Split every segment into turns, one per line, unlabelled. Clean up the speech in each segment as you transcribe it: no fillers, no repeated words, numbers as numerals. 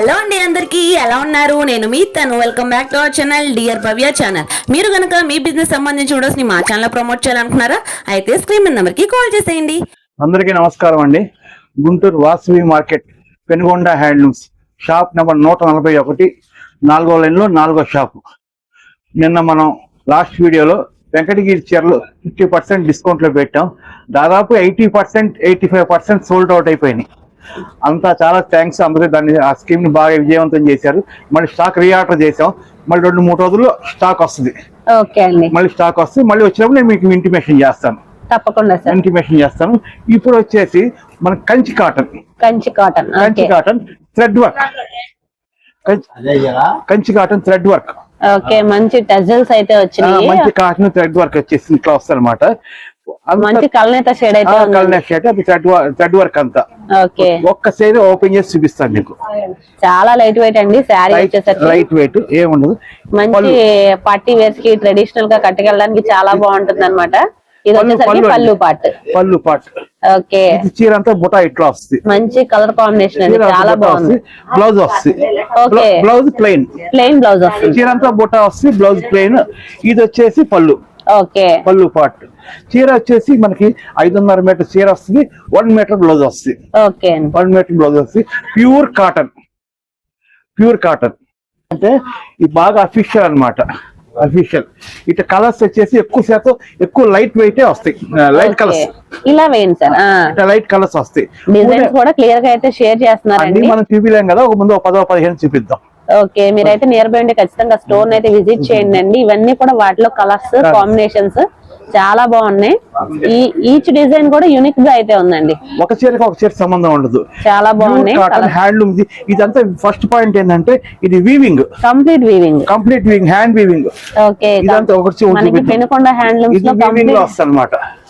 Hello అండి, అందరికీ ఎలా ఉన్నారు? నేను మీ తను. Welcome back to our channel dear Bhavya channel. మీరు కనుక మీ బిజినెస్ సంబంధించి వీడియోస్ ని మా ఛానల్ ప్రమోట్ చేయాలనుకున్నారా? అయితే స్క్రీన్ మీద నెంబర్ కి కాల్ చేసేయండి.
అందరికీ నమస్కారం అండి. Guntur Vasavi market Penugonda handlooms shop number 141, 4వ లైన్లో 4వ షాపు. నిన్న మనం లాస్ట్ వీడియోలో వెంకటగిరి చీరలు 50% డిస్కౌంట్లో పెట్టాం. దాదాపు 80%, 85% సోల్డ్ అవుట్ అయిపోయినాయి. అంతా చాలా థ్యాంక్స్. అందరూ దాన్ని ఆ స్కీమ్ ని బాగా విజయవంతం చేశారు. మళ్ళీ స్టాక్ రీఆర్డర్ చేసాం. మళ్ళీ 2-3 రోజుల్లో స్టాక్ వస్తుంది.
ఓకే అండి,
మళ్ళీ స్టాక్ వస్తుంది. మళ్ళీ వచ్చినప్పుడు నేను మీకు ఇంటిమేషన్ చేస్తాను.
తప్పకుండా సార్,
ఇంటిమేషన్ చేస్తాను. ఇప్పుడు వచ్చేసి మన Kanchi cotton thread work, Kanchi cotton thread work.
Okay, మంచి టజల్స్ అయితే వచ్చినాయి.
మంచి కాటన్ థ్రెడ్ వర్క్ వచ్చేసి ఇట్లా వస్తుంది అనమాట.
మంచి కల్నేత షేడ్ అయితే
కల్నేత షేడ్, అది థ్రెడ్ వర్క్ అంతా.
ఓకే,
ఒక్క సైడ్ ఓపెన్ చేసి చూపిస్తాను మీకు.
చాలా లైట్ వెయిట్ అండి. శారీ వచ్చేసరికి
లైట్ వెయిట్ ఏముండదు.
మంచి పార్టీ వేర్స్ కి ట్రెడిషనల్ గా కట్టుకెళ్ళడానికి చాలా బాగుంటుంది అనమాట. ఇది వచ్చేసరికి పళ్ళు పార్ట్. ఓకే,
చీర అంతా బుటా ఇట్లా వస్తుంది.
మంచి కలర్ కాంబినేషన్ అండి, చాలా బాగుంది.
బ్లౌజ్ వస్తుంది.
ఓకే,
బ్లౌజ్ ప్లెయిన్
బ్లౌజ్ వస్తుంది.
చీర అంతా బుటా వస్తుంది, బ్లౌజ్ ప్లెయిన్. ఇది వచ్చేసి పళ్ళు.
ఓకే,
పళ్ళు పార్ట్. చీర వచ్చేసి మనకి 5.5 మీటర్ చీర వస్తుంది, 1 మీటర్ బ్లౌజ్ వస్తుంది.
ఓకే,
1 మీటర్ బ్లౌజ్ వస్తుంది. ప్యూర్ కాటన్ అంటే ఇది బాగా అఫీషియల్ అన్నమాట. అఫీషియల్ ఇట్లా కలర్స్ వచ్చేసి ఎక్కువ శాతం ఎక్కువ లైట్ వెయిట్ వస్తాయి. లైట్ కలర్స్
ఇలా వేయండి సార్.
ఇట్లా లైట్ కలర్స్ వస్తాయి.
డిజైన్స్ కూడా క్లియర్ గా అయితే షేర్ చేస్తున్నారండి.
మనం చూపిలేం కదా, ఒక ముందు 10-15 చూపిద్దాం.
ఓకే, మీరైతే నియర్ బై ఉండి ఖచ్చితంగా స్టోర్ అయితే విజిట్ చేయండి అండి. ఇవన్నీ కూడా వాటిలో కలర్స్ కాంబినేషన్స్ చాలా బాగున్నాయి. ఈచ్ డిజైన్ కూడా యూనిక్ గా అయితే ఉందండి.
ఒక చీరకు ఒక చీర సంబంధం ఉండదు.
చాలా బాగున్నాయి.
హ్యాండ్లూమ్ ఇదంతా ఫస్ట్ పాయింట్ ఏంటంటే ఇది weaving, complete weaving, hand weaving.
Okay, మనకి పెనుకొండ హ్యాండ్లూమ్స్ లో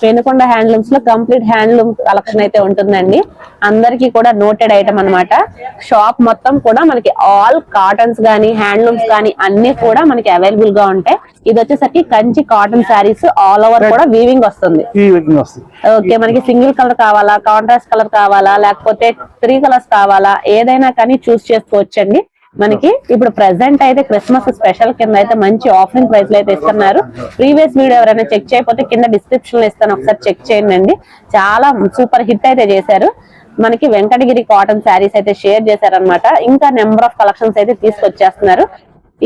పెనుకొండ హ్యాండ్లూమ్స్ లో కంప్లీట్ హ్యాండ్లూమ్ కలెక్షన్ అయితే ఉంటుందండి. అందరికి కూడా నోటెడ్ ఐటమ్ అన్నమాట. షాప్ మొత్తం కూడా మనకి ఆల్ కాటన్స్ గానీ హ్యాండ్లూమ్స్ కానీ అన్ని కూడా మనకి అవైలబుల్ గా ఉంటాయి. ఇది వచ్చేసరికి Kanchi cotton saris all over కూడా వీవింగ్ వస్తుంది. ఓకే, మనకి సింగిల్ కలర్ కావాలా, కాంట్రాస్ట్ కలర్ కావాలా, లేకపోతే 3 కలర్స్ కావాలా, ఏదైనా కానీ చూస్ చేసుకోవచ్చండి. మనకి ఇప్పుడు ప్రెసెంట్ అయితే క్రిస్మస్ స్పెషల్ కింద అయితే మంచి ఆఫరింగ్ ప్రైస్ లో అయితే ఇస్తున్నారు. ప్రీవియస్ వీడియో ఎవరైనా చెక్ చేయకపోతే కింద డిస్క్రిప్షన్ లో ఇస్తాను, ఒకసారి చెక్ చేయండి. చాలా సూపర్ హిట్ అయితే చేశారు. మనకి వెంకటగిరి కాటన్ శారీస్ అయితే షేర్ చేశారనమాట. ఇంకా నెంబర్ ఆఫ్ కలెక్షన్స్ అయితే తీసుకొచ్చేస్తున్నారు.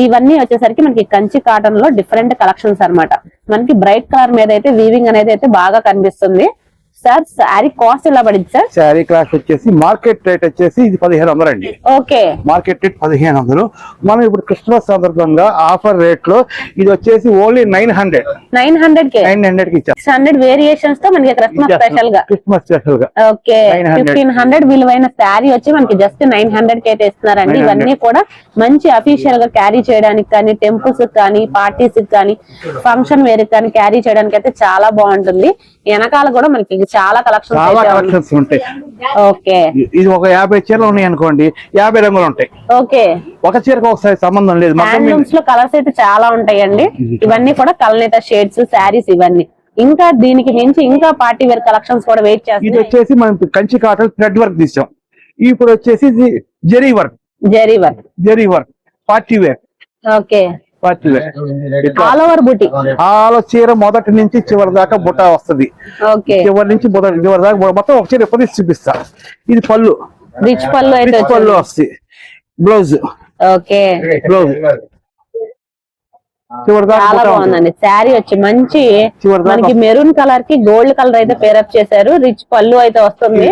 ఇవన్నీ వచ్చేసరికి మనకి కంచి కాటన్ లో డిఫరెంట్ కలెక్షన్స్ అన్నమాట. మనకి బ్రైట్ కలర్ మీద అయితే వీవింగ్ అనేది అయితే బాగా కనిపిస్తుంది. సార్, శారీ కాస్ట్ ఎలా పడింది సార్?
శారీ కాస్ట్ వచ్చేసి మార్కెట్ రేట్ వచ్చేసి ఇది 1500 అండి.
Okay,
market rate 1500. మనం ఇప్పుడు క్రిస్మస్ సందర్భంగా ఆఫర్ రేట్ లో ఇది వచ్చేసి ఓన్లీ 900 కి 600
వేరియేషన్స్ తో మనకి క్రిస్మస్ స్పెషల్ గా. ఓకే, 1500 విలువైన శారీ వచ్చి మనకి జస్ట్ 900 కి అయితే ఇస్తున్నారండి. ఇవన్నీ కూడా మంచి అఫీషియల్ గా క్యారీ చేయడానికి కానీ, టెంపుల్స్ కానీ, పార్టీస్ కానీ, ఫంక్షన్ వేర్ కానీ క్యారీ చేయడానికి అయితే చాలా బాగుంటుంది. వెనకాల కూడా మనకి చాలా కలెక్షన్స్
ఉంటాయి.
ఓకే,
ఇది ఒక 50 చీరలు ఉన్నాయి అనుకోండి, 50 రంగులు ఉంటాయి.
ఓకే,
ఒక చీరకు ఒకసారి సంబంధం లేదు.
హ్యాండ్లూమ్స్ లో కలర్స్ అయితే చాలా ఉంటాయండి. ఇవన్నీ కూడా కల్నేత షేడ్స్ శారీస్ ఇవన్నీ. ఇంకా దీనికి మించి ఇంకా పార్టీ వేర్ కలెక్షన్స్ కూడా వెయిట్ చేస్తాం.
ఇది వచ్చేసి మనం కంచి కాటన్ థ్రెడ్ వర్క్ తీసాం. ఇప్పుడు వచ్చేసి zari work party wear.
Okay, all over బుటీ,
ఆల్ చీర మొదటి నుంచి చివరి దాకా బుటా వస్తుంది. చివరి నుంచి చివరి దాకా మొత్తం ఒక చీర ఎప్పుడు చూపిస్తా. ఇది పళ్ళు,
రిచ్ పళ్ళు అయితే
వస్తుంది. బ్లౌజ్,
ఓకే,
బ్లౌజ్
చాలా బాగుందండి. శారీ వచ్చి మంచి మనకి మెరూన్ కలర్ కి గోల్డ్ కలర్ అయితే పేరప్ చేశారు. రిచ్ పళ్ళు అయితే వస్తుంది.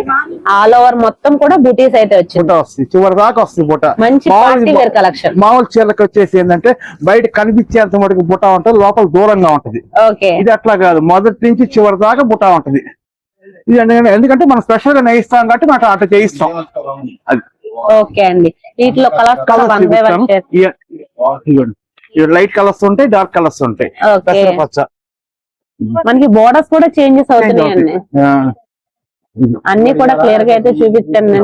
ఆల్ ఓవర్ మొత్తం కూడా బుటీస్ అయితే వచ్చింది.
చివరి దాకా వస్తుంది బుట్ట.
మంచి పార్టీ వేర్ కలెక్షన్.
మామూలు చీరలకు వచ్చేసి ఏంటంటే బయట కనిపించేంత మటుకు బుట్ట ఉంటుంది, లోపల దూరంగా ఉంటది.
ఓకే,
ఇది అట్లా కాదు, మొదటి నుంచి చివరి దాకా బుట్ట ఉంటది. ఇది ఎందుకంటే మనం స్పెషల్ గా నేయిస్తాం కాబట్టి మనం అట్లా చేయిస్తాం. అది
ఓకే అండి. వీటిలో
లైట్ కలర్స్ ఉంటాయి, డార్క్ కలర్స్ ఉంటాయి.
మనకి బోర్డర్స్ కూడా చేంజెస్ అవుతున్నాయి. అన్ని కూడా క్లియర్ గా అయితే చూపించండి.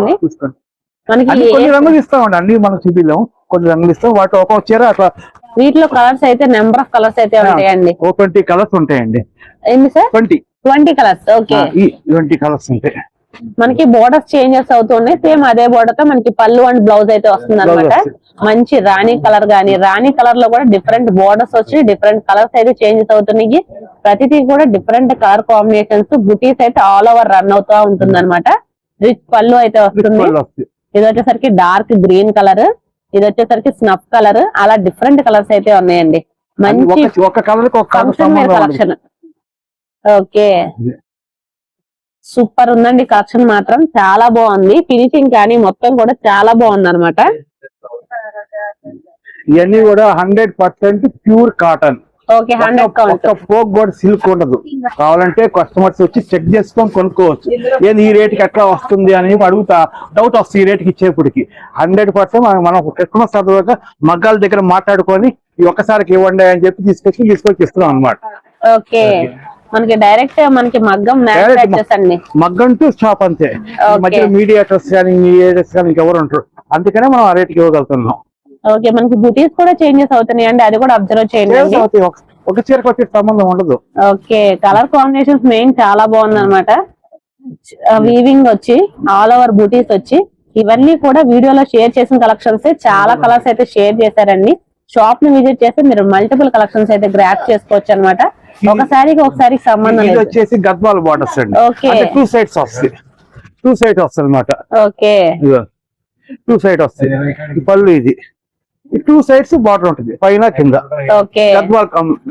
మనకి
కొన్ని రంగులు ఇస్తామండి, అన్ని మనం చూపిలేము. కొన్ని రంగులు ఇస్తాం, వాటి ఒక చీర అట్లా.
వీటిలో కలర్స్ అయితే నెంబర్ ఆఫ్ కలర్స్ అయితే ఉంటాయండి.
20 కలర్స్ ఉంటాయండి.
ఏంటి సార్?
20
కలర్స్. ఓకే,
20 కలర్స్ ఉంటాయి.
మనకి బోర్డర్స్ చేంజెస్ అవుతున్నాయి. సేమ్ అదే బోర్డర్ తో మనకి పళ్ళు అండ్ బ్లౌజ్ అయితే వస్తుంది అనమాట. మంచి రాణి కలర్ గానీ, రాణి కలర్ లో కూడా డిఫరెంట్ బోర్డర్స్ వచ్చి డిఫరెంట్ కలర్స్ అయితే చేంజెస్ అవుతున్నాయి. ప్రతిదీ కూడా డిఫరెంట్ కలర్ కాంబినేషన్స్, బుటీస్ అయితే ఆల్ ఓవర్ రన్ అవుతా ఉంటుంది అనమాట. రిచ్ పళ్ళు అయితే వస్తుంది. ఇది వచ్చేసరికి డార్క్ గ్రీన్ కలర్, ఇది వచ్చేసరికి స్నఫ్ కలర్, అలా డిఫరెంట్ కలర్స్ అయితే ఉన్నాయండి. మంచి కలెక్షన్. ఓకే, సూపర్ ఉందండి కలెక్షన్ మాత్రం, చాలా బాగుంది. ఫినిషింగ్ కానీ మొత్తం కూడా చాలా బాగుంది అనమాట.
ఇవన్నీ కూడా 100% pure cotton.
Okay, 100 count.
Folk కూడా సిల్క్ ఉండదు. కావాలంటే కస్టమర్స్ వచ్చి చెక్ చేసుకొని కొనుక్కోవచ్చు. ఏది ఈ రేట్ కి ఎట్లా వస్తుంది అని అడుగుతా, డౌట్ వస్తుంది ఈ రేట్ కి ఇచ్చేప్పటికి. 100% మనం కస్టమర్స్ తర్వాత మగ్గాల దగ్గర మాట్లాడుకొని ఈ ఒక్కసారికి ఇవ్వండి అని చెప్పి తీసుకొచ్చి ఇస్తున్నాం అనమాట.
ఓకే, మనకి డైరెక్ట్ మనకి మగ్గం అండి,
మగ్గం టు షాప్ అంతే. మధ్య మీడియేటర్స్ కానీ ఇంకెవరు ఉంటారు, అందుకనే మనం ఆ రేట్కి ఇవ్వగలుగుతున్నాం.
ఓకే, మనకి బుటీస్ కూడా చేంజెస్ అవుతున్నాయి అండి, అది కూడా అబ్జర్వ్ చేయండి.
ఒక చీరకు వచ్చే సంబంధం ఉండదు.
ఓకే, కలర్ కాంబినేషన్స్ మెయిన్ చాలా బాగుంది అనమాట. వీవింగ్ వచ్చి ఆల్ ఓవర్ బుటీస్ వచ్చి, ఇవన్నీ కూడా వీడియోలో షేర్ చేసిన కలెక్షన్స్. చాలా కలర్స్ అయితే షేర్ చేశారండి. షాప్ ని విజిట్ చేస్తే మీరు మల్టిపుల్ కలెక్షన్స్ అయితే గ్రాప్ చేసుకోవచ్చు అనమాట. ఒకసారి సంబంధం
ఇది వచ్చేసి గద్వాల్ బార్డర్స్ అండి.
ఓకే,
2 సైడ్స్ వస్తాయి. 2 సైడ్స్ వస్తాయి అనమాట.
ఓకే,
2 సైడ్ వస్తాయి. పళ్ళు ఇది 2 సైడ్స్ బార్డర్ ఉంటుంది, పైన కింద.
Okay,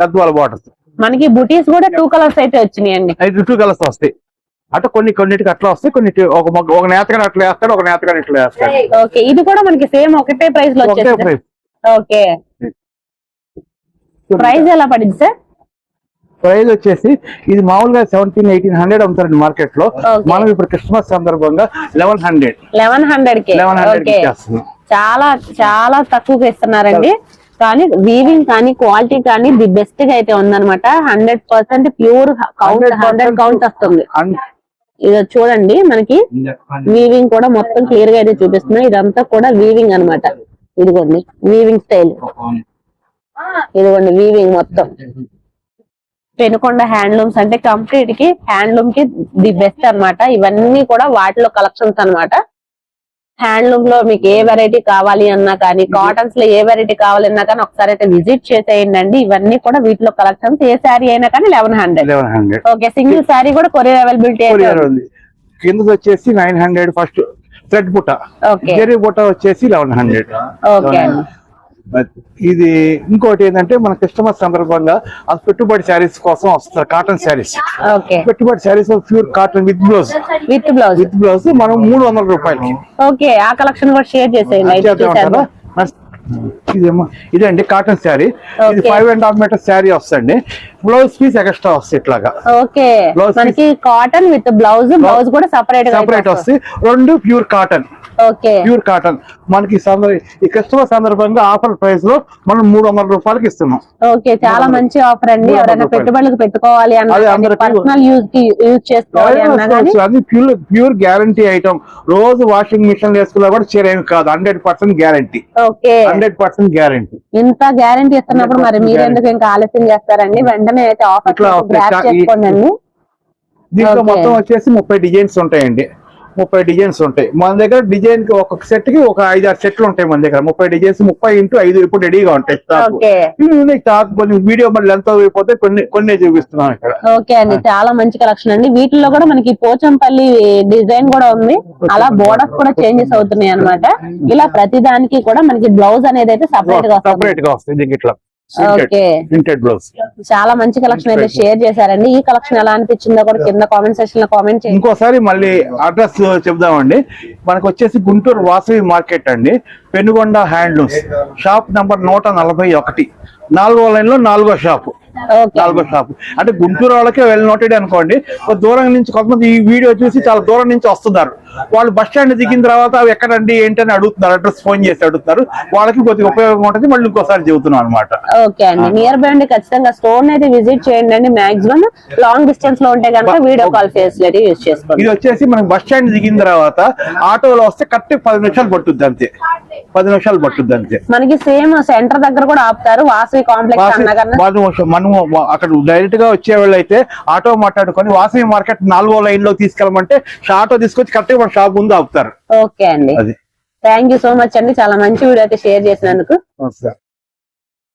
Gadwal borders.
మనకి బుటీస్ కూడా 2 కలర్స్ అయితే వచ్చినాయండి.
2 కలర్స్ వస్తాయి. అంటే కొన్నిటికి అట్లా వస్తాయి, ఒక నేతగా అట్లా వేస్తాడు, ఒక నేతగా ఇట్లా వేస్తాడు.
ఓకే, ఇది కూడా మనకి సేమ్ ఒకటే ప్రైస్ లో వచ్చేది. ఓకే, ప్రైస్ ఎలా పడింది సార్?
ప్రైస్ వచ్చేసి ఇది మామూలుగా 1700-1800 అమ్ముతారండి మార్కెట్ లో. మనం ఇప్పుడు క్రిస్మస్ సందర్భంగా 1100 కి
చాలా చాలా తక్కువగా ఇస్తున్నారండి. కానీ వీవింగ్ కానీ క్వాలిటీ కానీ ది బెస్ట్ గా అయితే ఉందన్నమాట. 100% ప్యూర్ కౌంట్, 100 కౌంట్ వస్తుంది. ఇది చూడండి, మనకి వీవింగ్ కూడా మొత్తం క్లియర్ గా అయితే చూపిస్తుంది. ఇదంతా కూడా వీవింగ్ అన్నమాట. ఇదిగోండి వీవింగ్ స్టైల్, ఇదిగోండి వీవింగ్ మొత్తం. పెనుకొండ హ్యాండ్లూమ్స్ అంటే కంప్లీట్ కి హ్యాండ్లూమ్ కి ది బెస్ట్ అన్నమాట. ఇవన్నీ కూడా వాటిలో కలెక్షన్స్ అన్నమాట. హ్యాండ్లూమ్ లో మీకు ఏ వెరైటీ కావాలి అన్నా కానీ, కాటన్స్ లో ఏ వెరైటీ కావాలన్నా కానీ ఒకసారి అయితే విజిట్ చేసేయండి. ఇవన్నీ కూడా వీటిలో కలెక్షన్స్. ఏ శారీ అయినా కానీ 1100. ఓకే, సింగిల్ శారీ కూడా కొరియర్ అవైలబిలిటీ
ఉంది. కింద వచ్చేసి 900 ఫస్ట్ థ్రెడ్ బుట్ట. జెరీ బుట్ట వచ్చేసి 1100.
ఓకే,
ఇది ఇంకోటి ఏంటంటే మన కస్టమర్ సందర్భంగా అది పెట్టుబడి శారీస్ కోసం వస్తారు. కాటన్ శారీస్, పెట్టుబడి saris pure cotton with blouse మనం 300 రూపాయలకి.
ఓకే, ఆ కలెక్షన్ కూడా షేర్ చేసేయండి.
ఇదండి కాటన్ శారీ. ఇది 5.5 మీటర్ శారీ వస్తుంది. బ్లౌజ్ పీస్ ఎక్స్ట్రా వస్తాయి ఇట్లాగా.
ఓకే, మనకి కాటన్ విత్ బ్లౌజ్ కూడా సపరేట్
వస్తాయి. 2 pure cotton.
Okay,
pure cotton మనకి ఈ కస్టమర్ సందర్భంగా ఆఫర్ ప్రైస్ లో మనం 300 రూపాయలకి ఇస్తున్నాం.
ఓకే, చాలా మంచి ఆఫర్ అండి. ఎవరైనా పెట్టుబడులకు పెట్టుకోవాలి అన్న, పర్సనల్ యూజ్ చేసుకోవాలి అన్న,
అది ప్యూర్ గ్యారంటీ ఐటమ్. రోజు వాషింగ్ మిషన్ వేసుకున్నా కూడా చీరేమి కాదు. 100% గ్యారంటీ.
Okay,
100% guarantee.
ఇంత గ్యారంటీ ఇస్తున్నప్పుడు మరి మీరు ఎందుకు ఇంకా ఆలస్యం చేస్తారండి? వెంటనే అయితే ఆఫర్ చేసుకోండి.
దీంట్లో మొత్తం వచ్చేసి 30 డిజైన్స్ ఉంటాయండి. 30 డిజైన్స్ ఉంటాయి మన దగ్గర. డిజైన్ కి ఒక్కొక్క సెట్ కి ఒక 5-6 సెట్లు ఉంటాయి మన దగ్గర. 30 డిజైన్స్ 30x5 ఇప్పుడు రెడీగా ఉంటాయి. స్టాక్ వీడియో మళ్ళీ ఎంత అయిపోతే కొన్ని చూపిస్తున్నాం ఇక్కడ.
ఓకే అండి, చాలా మంచి కలెక్షన్ అండి. వీటిల్లో కూడా మనకి పోచంపల్లి డిజైన్ కూడా ఉంది. అలా బోర్డర్స్ కూడా చేంజెస్ అవుతున్నాయి అన్నమాట. ఇలా ప్రతి దానికి కూడా మనకి బ్లౌజ్ అనేది అయితే సపరేట్
గా వస్తుంది. ఇట్లా
చాలా మంచి కలెక్షన్ అయితే షేర్ చేశారండి. ఈ కలెక్షన్ ఎలా అనిపించిందో కూడా కింద కామెంట్ సెక్షన్ లో కామెంట్ చేయండి.
ఇంకోసారి మళ్ళీ అడ్రస్ చెప్దామండి. మనకు వచ్చేసి గుంటూరు వాసవి మార్కెట్ అండి, పెనుగొండ హ్యాండ్లూమ్స్, షాప్ నంబర్ 141, 4వ లైన్ లో 4వ షాపు. 4వ షాపు అంటే గుంటూరు వాళ్ళకే వెల్ నోటెడ్ అనుకోండి. దూరం నుంచి కొంతమంది ఈ వీడియో చూసి చాలా దూరం నుంచి వస్తున్నారు. వాళ్ళు బస్ స్టాండ్ దిగిన తర్వాత అవి ఎక్కడండి ఏంటని అడుగుతున్నారు, అడ్రస్ ఫోన్ చేసి అడుగుతున్నారు. వాళ్ళకి కొద్దిగా ఉపయోగం ఉంటుంది. మళ్ళీ ఇంకోసారి చెబుతున్నాం అనమాట.
ఓకే అండి, నియర్ బై ఉండి ఖచ్చితంగా స్టోర్ అయితే విజిట్ చేయండి అండి. మాక్సిమం లాంగ్ డిస్టెన్స్ లో ఉంటే కనుక వీడియో కాల్ ఫెసిలిటీ యూజ్ చేసుకోండి.
ఇది వచ్చేసి మనకి బస్ స్టాండ్ దిగిన తర్వాత ఆటోలో వస్తే కరెక్ట్ 10 నిమిషాలు పట్టుద్ది అంతే. 10 నిమిషాలు పట్టుద్ది అంతే.
మనకి సేమ్ సెంటర్ దగ్గర కూడా ఆపుతారు. వాసవి కాంప్లెక్స్ అన్నకన్నా
మనం అక్కడ డైరెక్ట్ గా వచ్చే వాళ్ళు అయితే ఆటో మాట్లాడుకొని వాసవి మార్కెట్ 4వ లైన్ లో తీసుకెళ్ళమంటే ఆటో తీసుకొచ్చి కరెక్ట్ గా మన షాప్ ముందు ఆపుతారు.
ఓకే అండి,
అది.
థ్యాంక్ యూ సో మచ్ అండి, చాలా మంచి వీడియో అయితే షేర్ చేసినందుకు.
నమస్తే.